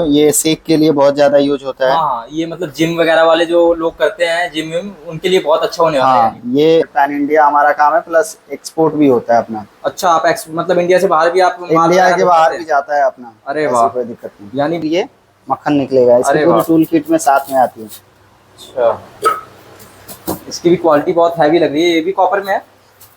तो ये सेक के लिए बहुत ज्यादा यूज होता है। हाँ, ये मतलब जिम वगैरह वाले जो लोग करते हैं जिम में, उनके लिए बहुत अच्छा होने वाला है हाँ, यानी। ये पैन इंडिया हमारा काम है, प्लस एक्सपोर्ट भी होता है अपना। अच्छा, आप मतलब इंडिया से बाहर भी आप माल इंडिया वगैरह के भेज बाहर सकते भी हैं? जाता है अपना, अरे ऐसी वाह। कोई दिक्कत नहीं। यानी ये मक्खन निकलेगा, इसकी अरे पूरी वाह। टूल किट में साथ में आती है। अच्छा, इसकी भी क्वालिटी बहुत हैवी लग रही है। ये भी कॉपर में है?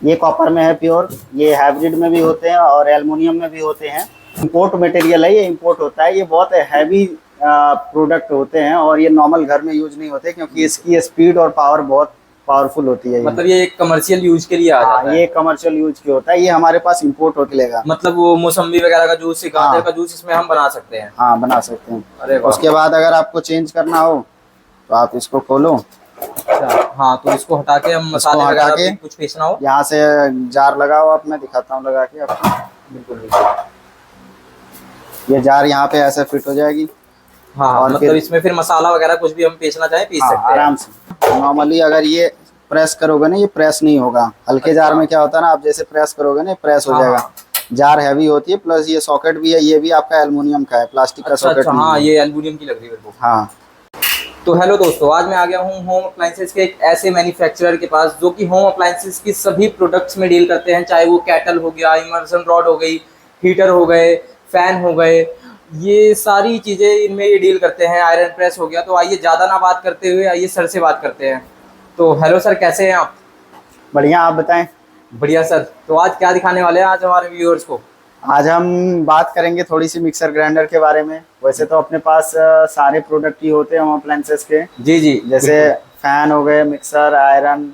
ये कॉपर में है प्योर। ये हाइब्रिड में भी होते हैं और एल्युमिनियम में भी होते हैं। इंपोर्ट मटेरियल है, ये इंपोर्ट होता है। ये बहुत हैवी प्रोडक्ट होते हैं और ये नॉर्मल घर में यूज नहीं होते, क्योंकि इसकी स्पीड और पावर बहुत पावरफुल होती है ये। मतलब ये एक कमर्शियल यूज के लिए आ हाँ, जाता है? ये कमर्शियल यूज की होता है। ये हमारे पास इंपोर्ट होके लेगा। मतलब वो मौसम्बी वगैरह का जूस, गाजर का हाँ जूस इसमें हम बना सकते हैं? हाँ, बना सकते हैं। अरे वाह। उसके बाद अगर आपको चेंज करना हो तो आप इसको खोलो। अच्छा, हाँ, तो इसको हटा के हम इसको मसाले हटा वगैरह के भी कुछ पीसना हो? यहाँ से जार लगाओ आप, मैं दिखाता हूँ लगा के आपको। बिल्कुल बिल्कुल। ये जार यहाँ पे ऐसे फिट हो जाएगी। हाँ, और मतलब फिर इसमें फिर मसाला वगैरह कुछ भी हम पीसना चाहें पीस हाँ, सकते हैं? आराम से। नॉर्मली अगर ये प्रेस करोगे ना, ये प्रेस नहीं होगा। हल्के जार में क्या होता है ना, आप जैसे प्रेस करोगे ना, प्रेस हो हाँ जाएगा। हाँ। जार हैवी होती है, प्लस ये सॉकेट भी है, ये भी आपका एल्युमिनियम का है, प्लास्टिक का अच्छा सॉकेट अच्छा, नहीं हाँ, है। ये एल्युमिनियम की लग रही है मेरे को। हाँ। तो हेलो दोस्तों, आज मैं आ गया हूँ होम अप्लायंसेस के एक ऐसे मैन्युफैक्चरर के पास जो कि होम अप्लायंसेस की सभी प्रोडक्ट्स में डील करते हैं, चाहे वो कैटल हो गया, इमर्सन रॉड हो गई, हीटर हो गए, फैन हो गए, ये सारी चीज़ें इनमें ये डील करते हैं। आयरन प्रेस हो गया। तो आइए ज़्यादा ना बात करते हुए आइए सर से बात करते हैं। तो हेलो सर, कैसे हैं आप? बढ़िया, आप बताएं। बढ़िया सर। तो आज क्या दिखाने वाले हैं आज हमारे व्यूअर्स को? आज हम बात करेंगे थोड़ी सी मिक्सर ग्राइंडर के बारे में। वैसे तो अपने पास सारे प्रोडक्ट ही होते हैं होम अप्लायंसेस के, जी जी, जैसे बिल्कुल। फैन हो गए, मिक्सर, आयरन,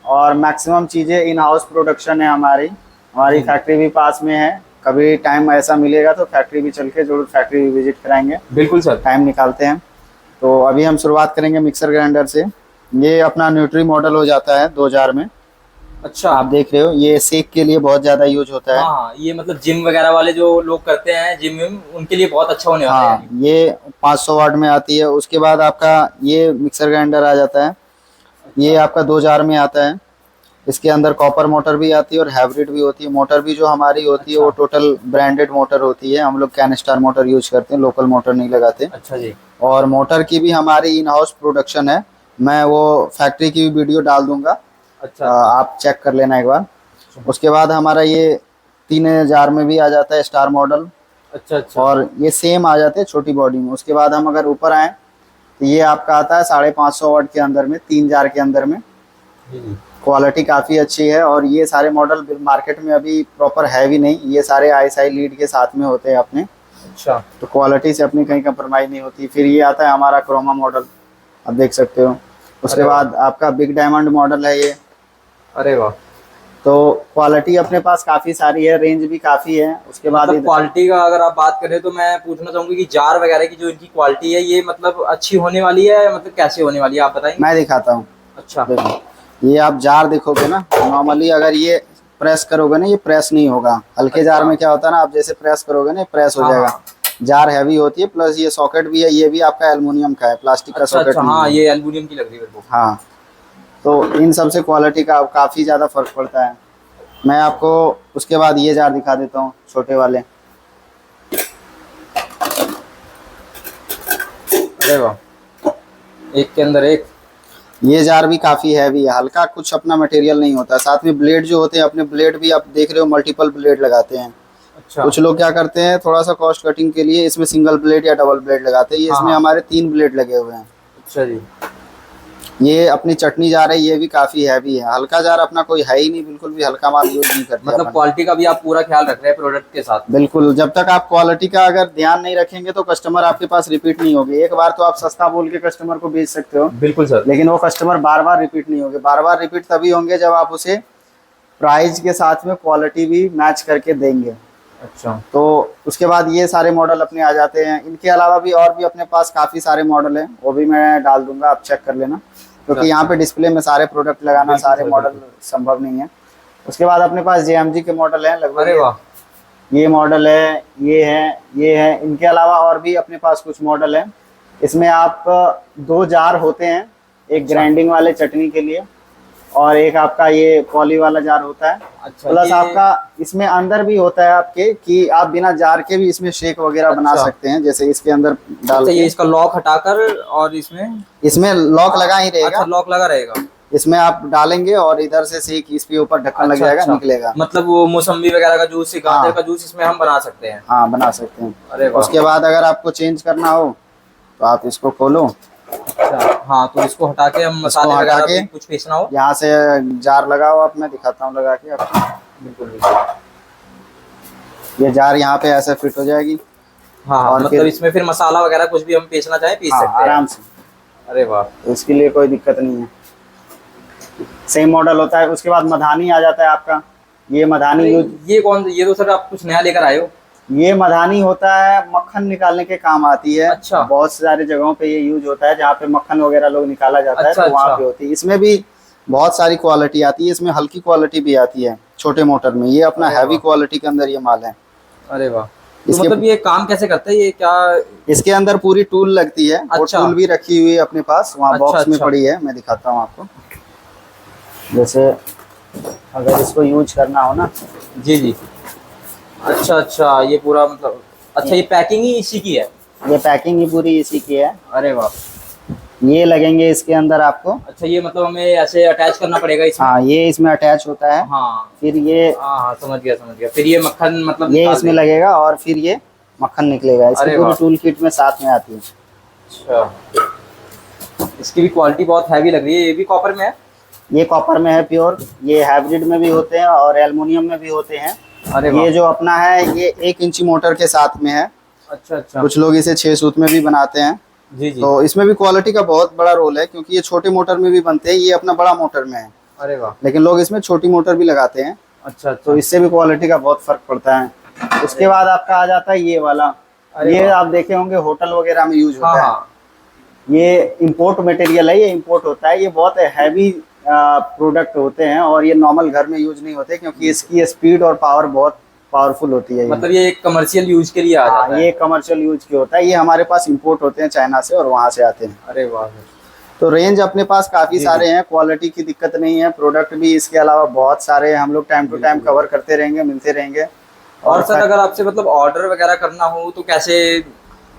और मैक्सिमम चीज़ें इन हाउस प्रोडक्शन है हमारी। हमारी जी फैक्ट्री भी पास में है। कभी टाइम ऐसा मिलेगा तो फैक्ट्री भी चल के जरूर फैक्ट्री भी विजिट कराएंगे, बिल्कुल सर। टाइम निकालते हैं। तो अभी हम शुरुआत करेंगे मिक्सर ग्राइंडर से। ये अपना न्यूट्री मॉडल हो जाता है 2000 में। अच्छा। आप देख रहे हो, ये सेक के लिए बहुत ज़्यादा यूज होता है। हाँ हाँ, ये मतलब जिम वगैरह वाले जो लोग करते हैं जिम में, उनके लिए बहुत अच्छा होने वाला है हाँ, यानी। ये 500 वाट में आती है। उसके बाद आपका ये मिक्सर ग्राइंडर आ जाता है। ये अच्छा आपका 2000 में आता है। इसके अंदर कॉपर मोटर भी आती है और हाइब्रिड भी होती है। मोटर भी जो हमारी होती है वो अच्छा। टोटल ब्रांडेड मोटर होती है। हम लोग कैनस्टार मोटर यूज करते हैं, लोकल मोटर नहीं लगाते। अच्छा जी। और मोटर की भी हमारी इन हाउस प्रोडक्शन है। मैं वो फैक्ट्री की भी वीडियो डाल दूंगा, अच्छा अच्छा। आप चेक कर लेना एक बार। उसके बाद हमारा ये 3000 में भी आ जाता है स्टार मॉडल, अच्छा अच्छा। और ये सेम आ जाते हैं छोटी बॉडी में। उसके बाद हम अगर ऊपर आए तो ये आपका आता है 550 वाट के अंदर में, 3000 के अंदर में। जी जी। क्वालिटी काफ़ी अच्छी है। और ये सारे मॉडल मार्केट में अभी प्रॉपर है भी नहीं, ये सारे आईएसआई लीड के साथ में होते हैं अपने। अच्छा। तो क्वालिटी से अपनी कहीं कंप्रोमाइज़ नहीं होती। फिर ये आता है हमारा क्रोमा मॉडल, आप देख सकते हो। उसके अरे वाह। बाद आपका बिग डायमंड मॉडल है ये। अरे वाह। तो क्वालिटी अपने पास काफ़ी सारी है, रेंज भी काफ़ी है। उसके बाद मतलब क्वालिटी का अगर आप बात करें तो मैं पूछना चाहूंगी कि जार वगैरह की जो इनकी क्वालिटी है, ये मतलब अच्छी होने वाली है, मतलब कैसे होने वाली है, आप बताएंगे? मैं दिखाता हूँ। अच्छा। देखो, ये आप जार देखोगे ना, नॉर्मली अगर ये प्रेस करोगे ना, ये प्रेस नहीं होगा। हल्के जार अच्छा। में क्या होता है ना, आप जैसे प्रेस करोगे ना, प्रेस हो हाँ जाएगा। हाँ। जार हैवी होती है, प्लस ये सॉकेट भी है, ये भी आपका एल्युमिनियम का है, प्लास्टिक का अच्छा सॉकेट अच्छा, नहीं हाँ, है। ये एल्युमिनियम की लग रही है मेरे को। हाँ, तो इन सब से क्वालिटी का काफ़ी ज़्यादा फर्क पड़ता है। मैं आपको उसके बाद ये जार दिखा देता हूँ, छोटे वाले। अरे वाह, एक के अंदर एक। ये जार भी काफ़ी हैवी है, हल्का कुछ अपना मटेरियल नहीं होता। साथ में ब्लेड जो होते हैं, अपने ब्लेड भी आप देख रहे हो मल्टीपल ब्लेड लगाते हैं। अच्छा। कुछ लोग क्या करते हैं, थोड़ा सा कॉस्ट कटिंग के लिए इसमें सिंगल ब्लेड या डबल ब्लेड लगाते हैं। ये हाँ इसमें हाँ। हमारे 3 ब्लेड लगे हुए हैं। अच्छा जी। ये अपनी चटनी जार है, ये भी काफ़ी हैवी है। हल्का जार अपना कोई है ही नहीं, बिल्कुल भी हल्का माल यूज नहीं करते मतलब अपन। क्वालिटी का भी आप पूरा ख्याल रख रहे हैं प्रोडक्ट के साथ? बिल्कुल, जब तक आप क्वालिटी का अगर ध्यान नहीं रखेंगे तो कस्टमर आपके पास रिपीट नहीं होगी। एक बार तो आप सस्ता बोल के कस्टमर को बेच सकते हो, बिल्कुल सर। लेकिन वो कस्टमर बार बार रिपीट नहीं होंगे। बार बार रिपीट तभी होंगे जब आप उसे प्राइस के साथ में क्वालिटी भी मैच करके देंगे। अच्छा। तो उसके बाद ये सारे मॉडल अपने आ जाते हैं। इनके अलावा भी और भी अपने पास काफ़ी सारे मॉडल हैं, वो भी मैं डाल दूंगा, आप चेक कर लेना, क्योंकि यहाँ पे डिस्प्ले में सारे प्रोडक्ट लगाना, बिल्कुल सारे सर, मॉडल बिल्कुल। संभव नहीं है। उसके बाद अपने पास जेएमजी के मॉडल हैं लगभग। अरे वाह। ये मॉडल है, ये है, ये है। इनके अलावा और भी अपने पास कुछ मॉडल हैं। इसमें आप 2 जार होते हैं, एक अच्छा। ग्राइंडिंग वाले चटनी के लिए, और एक आपका ये पॉली वाला जार होता है। अच्छा, प्लस ये आपका इसमें अंदर भी होता है आपके कि आप बिना जार के भी इसमें शेक वगैरह बना अच्छा। सकते हैं, जैसे इसके अंदर डाल अच्छा, ये के। इसका लॉक हटाकर और इसमें इसमें लॉक लगा ही अच्छा रहेगा, लॉक लगा रहेगा। इसमें आप डालेंगे और इधर से शेक इसके ऊपर ढक्कन लग अच्छा जाएगा, अच्छा, निकलेगा। मतलब वो मौसम्बी वगैरह का जूस, गाजर हाँ का जूस इसमें हम बना सकते हैं। हाँ, बना सकते हैं। अरे वाह। उसके बाद अगर आपको चेंज करना हो तो आप इसको खोलो, अच्छा हाँ, तो इसको हटा के हम इसको मसाले हटा वगैरह के भी कुछ पीसना हो। यहाँ से जार लगा हो, आप मैं दिखाता हूँ लगा के आपको। बिल्कुल बिल्कुल। ये जार यहाँ पे ऐसे फिट हो जाएगी। हाँ हाँ, और मतलब फिर इसमें फिर मसाला वगैरह कुछ भी हम पीसना चाहें पीस हाँ, सकते हैं। आराम से। अरे वाह। तो इसके लिए कोई दिक्कत नहीं है, सेम मॉडल होता है। उसके बाद मधानी आ जाता है आपका। ये मधानी अरे यूज, ये कौन, ये तो सर आप कुछ नया लेकर आए हो। ये मधानी होता है, मक्खन निकालने के काम आती है। अच्छा। बहुत सारी जगहों पे ये यूज होता है, जहाँ पे मक्खन वगैरह लोग निकाला जाता है अच्छा तो वहाँ अच्छा। पे होती है। इसमें भी बहुत सारी क्वालिटी आती है, इसमें हल्की क्वालिटी भी आती है छोटे मोटर में। ये अपना अरे हैवी वाह। क्वालिटी के अंदर ये माल है। अरे वाह, तो इसके मतलब ये काम कैसे करता है, ये क्या। इसके अंदर पूरी टूल लगती है, वो अच्छा। टूल भी रखी हुई है अपने पास, वहाँ अच्छा बॉक्स में अच्छा। पड़ी है, मैं दिखाता हूँ आपको। जैसे अगर इसको यूज करना हो ना, जी जी। अच्छा अच्छा, ये पूरा मतलब, अच्छा ये पैकिंग ही इसी की है। ये पैकिंग ही पूरी इसी की है। अरे वाह। ये लगेंगे इसके अंदर आपको। अच्छा, ये मतलब हमें ऐसे अटैच करना पड़ेगा इसमें। हाँ, ये इसमें अटैच होता है। हाँ फिर ये हाँ हाँ, समझ गया समझ गया, फिर ये मक्खन मतलब ये निकाल इसमें देंगे। लगेगा और फिर ये मक्खन निकलेगा। इसकी अरे पूरी वाह। टूल किट में साथ में आती है। अच्छा, इसकी भी क्वालिटी बहुत हैवी लग रही है। ये भी कॉपर में है। ये कॉपर में है प्योर। ये हाइब्रिड में भी होते हैं और एल्युमिनियम में भी होते हैं। अरे वाह। ये जो अपना है ये 1 इंची मोटर के साथ में है। अच्छा अच्छा। कुछ लोग इसे 6 सूत में भी बनाते हैं। जी जी। तो इसमें भी क्वालिटी का बहुत बड़ा रोल है, क्योंकि ये छोटे मोटर में भी बनते हैं, ये अपना बड़ा मोटर में है, अरे वाह। लेकिन लोग इसमें छोटी मोटर भी लगाते हैं, अच्छा अच्छा। तो इससे भी क्वालिटी का बहुत फर्क पड़ता है। उसके बाद आपका आ जाता है ये वाला। अरे ये वाह। आप देखे होंगे होटल वगैरह में यूज हाँ होता है। हाँ। ये इंपोर्ट मटेरियल है, ये इंपोर्ट होता है। ये बहुत हैवी प्रोडक्ट होते हैं और ये नॉर्मल घर में यूज नहीं होते, क्योंकि इसकी स्पीड और पावर बहुत पावरफुल होती है। मतलब ये एक कमर्शियल यूज के लिए आ जाता है। ये कमर्शियल यूज की होता है। ये हमारे पास इंपोर्ट होते हैं चाइना से और वहाँ से आते हैं। अरे वाह। तो रेंज अपने पास काफी जी, सारे जी। हैं, क्वालिटी की दिक्कत नहीं है। प्रोडक्ट भी इसके अलावा बहुत सारे हैं, हम लोग टाइम टू टाइम बिल्कुल। कवर करते रहेंगे, मिलते रहेंगे। और सर अगर आपसे मतलब ऑर्डर वगैरह करना हो तो कैसे।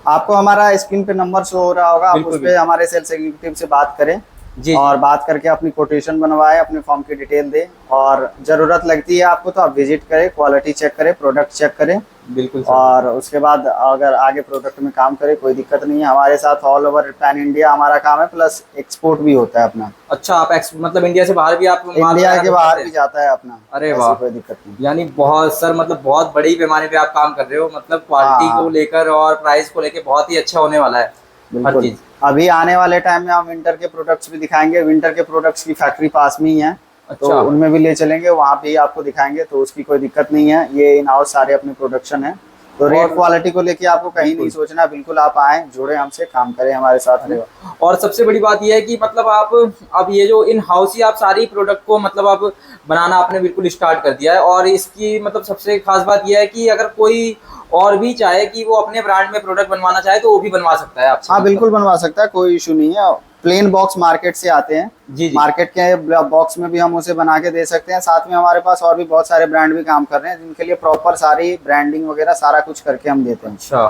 आपको हमारा स्क्रीन पे नंबर शो हो रहा होगा, आप बिल्कुल उस पे बिल्कुल। हमारे सेल्स एग्जीक्यूटिव से बात करें जी और जी। बात करके अपनी कोटेशन बनवाए, अपने फॉर्म की डिटेल दें। और ज़रूरत लगती है आपको तो आप विजिट करें, क्वालिटी चेक करें, प्रोडक्ट चेक करें, बिल्कुल सर। और उसके बाद अगर आगे प्रोडक्ट में काम करें, कोई दिक्कत नहीं है। हमारे साथ ऑल ओवर पैन इंडिया हमारा काम है, प्लस एक्सपोर्ट भी होता है अपना। अच्छा, आप मतलब इंडिया से बाहर भी आप माल इंडिया वगैरह के बाहर भेजते भी हैं? जाता है अपना। अरे ऐसी वाह। कोई दिक्कत नहीं। यानी बहुत सर, मतलब बहुत बड़ी पैमाने पे आप काम कर रहे हो, मतलब क्वालिटी हाँ को लेकर और प्राइस को लेकर बहुत ही अच्छा होने वाला है हर बिल्कुल। चीज। अभी आने वाले टाइम में हम विंटर के प्रोडक्ट्स भी दिखाएंगे। विंटर के प्रोडक्ट्स की फैक्ट्री पास में ही है, तो अच्छा। उनमें भी ले चलेंगे, वहाँ पे ही आपको दिखाएंगे, तो उसकी कोई दिक्कत नहीं है। ये इन हाउस सारे अपने प्रोडक्शन है, तो रेट और क्वालिटी को लेके आपको कहीं नहीं बिल्कुल। सोचना। बिल्कुल आप आएँ, जुड़े हमसे, काम करें हमारे साथ में। और सबसे बड़ी बात यह है कि मतलब आप अब ये जो इन हाउस ही आप सारी प्रोडक्ट को मतलब आप बनाना आपने बिल्कुल स्टार्ट कर दिया है। और इसकी मतलब सबसे खास बात यह है कि अगर कोई और भी चाहे कि वो अपने ब्रांड में प्रोडक्ट बनवाना चाहे तो वो भी बनवा सकता है आपसे। हाँ मतलब। बिल्कुल बनवा सकता है, कोई इशू नहीं है। प्लेन बॉक्स मार्केट से आते हैं, जी जी। मार्केट के बॉक्स में भी हम उसे बना के दे सकते हैं। साथ में हमारे पास और भी बहुत सारे ब्रांड भी काम कर रहे हैं, जिनके लिए प्रॉपर सारी ब्रांडिंग वगैरह सारा कुछ करके हम देते हैं। अच्छा।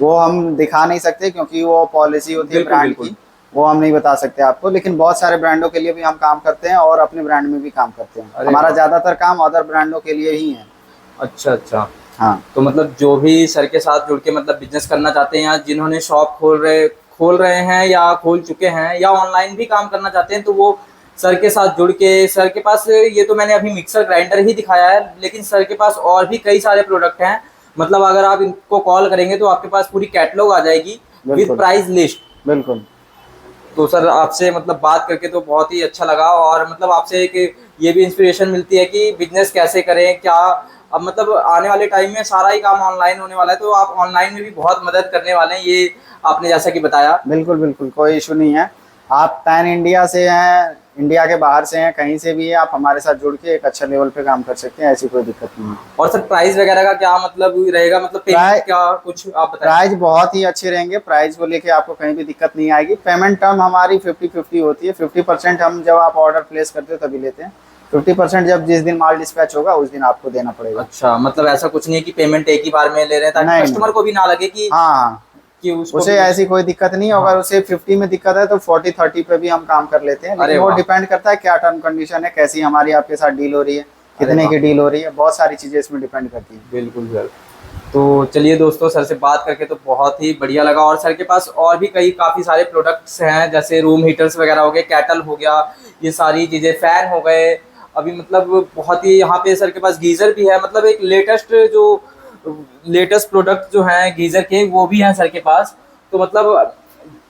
वो हम दिखा नहीं सकते, क्योंकि वो पॉलिसी होती है बिल्कुल ब्रांड बिल्कुल। की, वो हम नहीं बता सकते आपको। लेकिन बहुत सारे ब्रांडों के लिए भी हम काम करते हैं और अपने ब्रांड में भी काम करते हैं। अरे हमारा वाह। ज्यादातर काम अदर ब्रांडों के लिए ही है। अच्छा अच्छा। हाँ तो मतलब जो भी सर के साथ जुड़ के मतलब बिजनेस करना चाहते हैं, या जिन्होंने शॉप खोल रहे हैं या खोल चुके हैं, या ऑनलाइन भी काम करना चाहते हैं, तो वो सर के साथ जुड़ के, सर के पास ये तो मैंने अभी मिक्सर ग्राइंडर ही दिखाया है, लेकिन सर के पास और भी कई सारे प्रोडक्ट हैं। मतलब अगर आप इनको कॉल करेंगे तो आपके पास पूरी कैटलॉग आ जाएगी विद बिल्कुल प्राइस लिस्ट। बिल्कुल। तो सर आपसे मतलब बात करके तो बहुत ही अच्छा लगा, और मतलब आपसे एक ये भी इंस्पिरेशन मिलती है कि बिजनेस कैसे करें क्या। अब मतलब आने वाले टाइम में सारा ही काम ऑनलाइन होने वाला है, तो आप ऑनलाइन में भी बहुत मदद करने वाले हैं, ये आपने जैसा कि बताया। बिल्कुल बिल्कुल, कोई इशू नहीं है। आप पैन इंडिया से हैं, इंडिया के बाहर से हैं, कहीं से भी है, आप हमारे साथ जुड़ के एक अच्छा लेवल पे काम कर सकते हैं, ऐसी कोई दिक्कत नहीं है। और सर प्राइस वगैरह का क्या मतलब रहेगा, मतलब पेमेंट क्या कुछ आप बताएं। प्राइस बहुत ही अच्छे रहेंगे, प्राइस को लेके आपको कहीं भी दिक्कत नहीं आएगी। पेमेंट टर्म हमारी 50-50 होती है। 50% हम जब आप ऑर्डर प्लेस करते हो तभी लेते हैं, 50% जब जिस दिन माल डिस्पैच होगा उस दिन आपको देना पड़ेगा। अच्छा, मतलब ऐसा कुछ नहीं है कि पेमेंट एक ही बार में ले रहे हैं, ताकि नहीं, कस्टमर को भी ना लगे कि हाँ, उसको उसे ऐसी कोई दिक्कत नहीं। अगर उसे 50 में दिक्कत है तो 40-30 पे भी हम काम कर लेते हैं, लेकिन वो डिपेंड करता है क्या टर्म कंडीशन है, कैसी हमारी आपके साथ डील हो रही है, कितने की डील हो रही है, बहुत सारी चीजें इसमें डिपेंड करती है। बिल्कुल सर। तो चलिए दोस्तों, सर से बात करके तो बहुत ही बढ़िया लगा। और सर के पास और भी काफ़ी सारे प्रोडक्ट्स हैं, जैसे रूम हीटर्स वगैरह हो गए, कैटल हो गया, ये सारी चीज़ें, फ़ैन हो गए। अभी मतलब बहुत ही यहाँ पे सर के पास गीज़र भी है, मतलब एक लेटेस्ट प्रोडक्ट जो हैं गीज़र के, वो भी हैं सर के पास। तो मतलब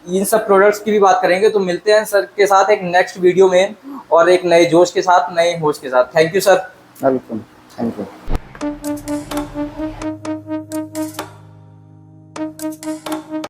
इन सब प्रोडक्ट्स की भी बात करेंगे। तो मिलते हैं सर के साथ एक नेक्स्ट वीडियो में, और एक नए जोश के साथ, नए होश के साथ। Thank you sir. Welcome, thank you.